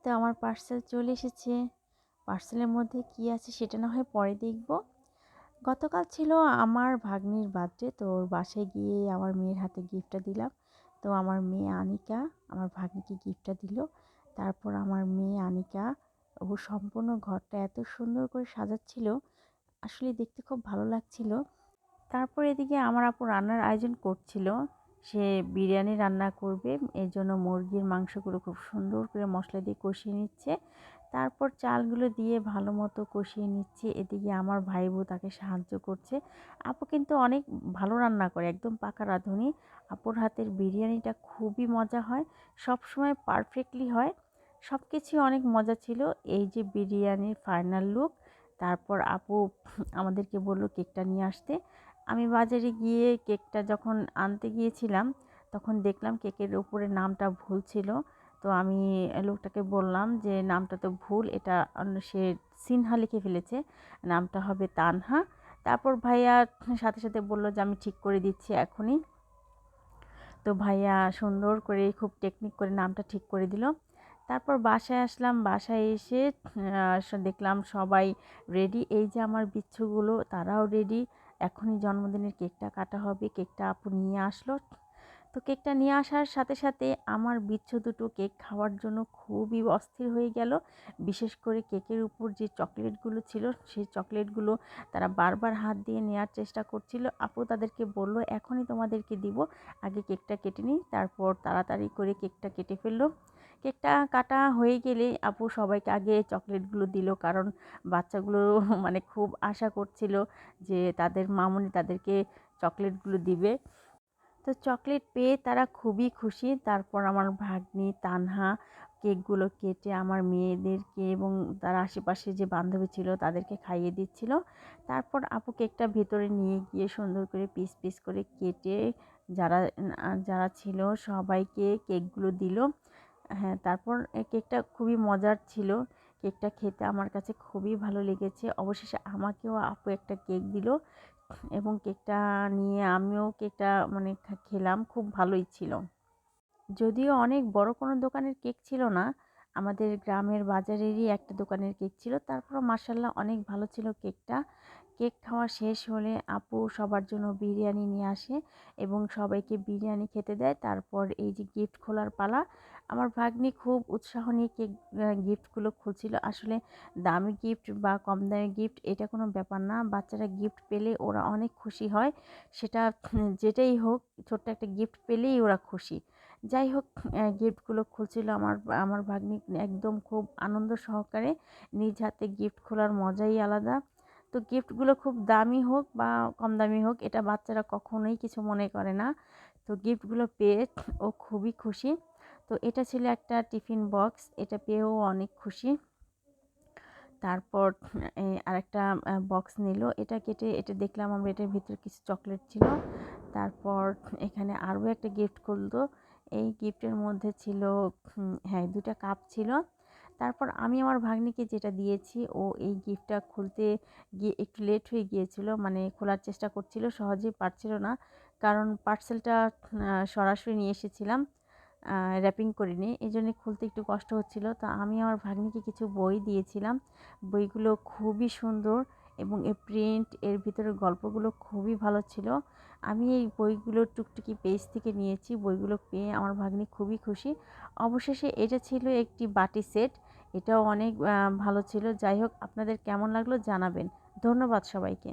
তো আমার পার্সেল চলে এসেছে। পার্সেলের মধ্যে কি আছে সেটা না হয় পরে দেখব। গতকাল ছিল আমার ভাগ্নির বার্থডে, তো ওর বাসায় গিয়ে আমার মেয়ের হাতে গিফটটা দিলাম। তো আমার মেয়ে আনিকা আমার ভাগ্নিকে গিফটটা দিল। তারপর আমার মেয়ে আনিকা ও সম্পূর্ণ ঘরটা এত সুন্দর করে সাজাচ্ছিল, আসলে দেখতে খুব ভালো লাগছিল। তারপর এদিকে আমার আপু রান্নার আয়োজন করছিল। সে বিরিয়ানি রান্না করবে, এর জন্য মুরগির মাংসগুলো খুব সুন্দর করে মশলা দিয়ে কষিয়ে নিচ্ছে। তারপর চালগুলো দিয়ে ভালো মতো কষিয়ে নিচ্ছে। এদিকে আমার ভাই বউ তাকে সাহায্য করছে। আপু কিন্তু অনেক ভালো রান্না করে, একদম পাকা রাঁধুনি। আপুর হাতের বিরিয়ানিটা খুবই মজা হয়, সব সময় পারফেক্টলি হয়। সব কিছুই অনেক মজা ছিল। এই যে বিরিয়ানির ফাইনাল লুক। তারপর আপু আমাদেরকে বলল কেকটা নিয়ে আসতে। আমি বাজারে গিয়ে কেকটা যখন আনতে গিয়েছিলাম, তখন দেখলাম কেকের উপরে নামটা ভুল ছিল। তো আমি লোকটাকে বললাম যে নামটা তো ভুল, এটা সে সিনহা লিখে ফেলেছে, নামটা হবে তানহা। তারপর ভাইয়া সাথে সাথে বলল যে আমি ঠিক করে দিচ্ছি এখনই। তো ভাইয়া সুন্দর করে খুব টেকনিক করে নামটা ঠিক করে দিল। তারপর বাসায় আসলাম, বাসায় এসে দেখলাম সবাই রেডি। এই যে আমার বিচ্ছুগুলো তারাও রেডি। এখনই জন্মদিনের কেকটা কাটা হবে। কেকটা আপু নিয়ে আসলো। তো কেকটা নিয়ে আসার সাথে সাথে আমার বিচ্ছু দুটো কেক খাওয়ার জন্য খুবই অস্থির হয়ে গেল। বিশেষ করে কেকের উপর যে চকলেটগুলো ছিল, সেই চকলেটগুলো তারা বারবার হাত দিয়ে নেওয়ার চেষ্টা করছিল। আপু তাদেরকে বলল এখনই তোমাদেরকে দিব, আগে কেকটা কেটে নিই। তারপর তাড়াতাড়ি করে কেকটা কেটে ফেললো। কেকটা কাটা হয়ে গেলে আপু সবাইকে আগে চকলেটগুলো দিল, কারণ বাচ্চাগুলো মানে খুব আশা করছিল যে তাদের মামুনি তাদেরকে চকলেটগুলো দিবে। তো চকলেট পেয়ে তারা খুবই খুশি। তারপর আমার ভাগ্নি তানহা কেকগুলো কেটে আমার মেয়েদেরকে এবং তার আশেপাশে যে বান্ধবী ছিল তাদেরকে খাইয়ে দিচ্ছিল। তারপর আপু কেকটা ভেতরে নিয়ে গিয়ে সুন্দর করে পিস পিস করে কেটে যারা যারা ছিল সবাইকে কেকগুলো দিল। হ্যাঁ, তারপর কেকটা খুবই মজার ছিল। কেকটা খেতে আমার কাছে খুবই ভালো লেগেছে। অবশেষে আমাকেও আপু একটা কেক দিল এবং কেকটা নিয়ে আমিও কেকটা মানে খেলাম, খুব ভালোই ছিল। যদিও অনেক বড় কোনো দোকানের কেক ছিল না, আমাদের গ্রামের বাজারেরই একটা দোকানের কেক ছিল। তারপরও মাশাআল্লাহ অনেক ভালো ছিল কেকটা। কেক খাওয়া শেষ হলে আপু সবার জন্য বিরিয়ানি নিয়ে আসে এবং সবাইকে বিরিয়ানি খেতে দেয়। তারপর এই যে গিফট খোলার পালা, আমার ভাগ্নি খুব উৎসাহ নিয়ে কেক গিফটগুলো খুলছিল। আসলে দামি গিফট বা কম দামি গিফট এটা কোনো ব্যাপার না, বাচ্চারা গিফট পেলে ওরা অনেক খুশি হয়। সেটা যেটাই হোক, ছোট্ট একটা গিফট পেলেই ওরা খুশি। যাই হোক, গিফটগুলো খুলছিল আমার আমার ভাগ্নি, একদম খুব আনন্দ সহকারে। নিজ হাতে গিফট খোলার মজাই আলাদা। তো গিফটগুলো খুব দামি হোক বা কম দামি হোক, এটা বাচ্চারা কখনোই কিছু মনে করে না। তো গিফটগুলো পেয়ে ও খুবই খুশি। তো এটা ছিল একটা টিফিন বক্স, এটা পেয়েও অনেক খুশি। তারপর আরেকটা বক্স নিল, এটা কেটে এটা দেখলাম আমরা এটার ভিতরে কিছু চকলেট ছিল। তারপর এখানে আরও একটা গিফট খুলতো। এই গিফটের মধ্যে ছিল হ্যাঁ, 2টা কাপ ছিল। তারপর আমি আমার ভাগ্নিকে যেটা দিয়েছি, ও এই গিফটটা খুলতে গিয়ে একটু লেট হয়ে গিয়েছিল, মানে খোলার চেষ্টা করছিল, সহজেই পারছিল না, কারণ পার্সেলটা সরাসরি নিয়ে এসেছিলাম, র্যাপিং করিনি, এই জন্যে খুলতে একটু কষ্ট হচ্ছিল। তো আমি আমার ভাগ্নিকে কিছু বই দিয়েছিলাম। বইগুলো খুবই সুন্দর এবং এর প্রিন্ট, এর ভিতরের গল্পগুলো খুবই ভালো ছিল। আমি এই বইগুলো টুকটুকি পেজ থেকে নিয়েছি। বইগুলো পেয়ে আমার ভাগ্নি খুবই খুশি। অবশেষে এটা ছিল একটি বাটি সেট, এটাও অনেক ভালো ছিল। যাই হোক, আপনাদের কেমন লাগলো জানাবেন। ধন্যবাদ সবাইকে।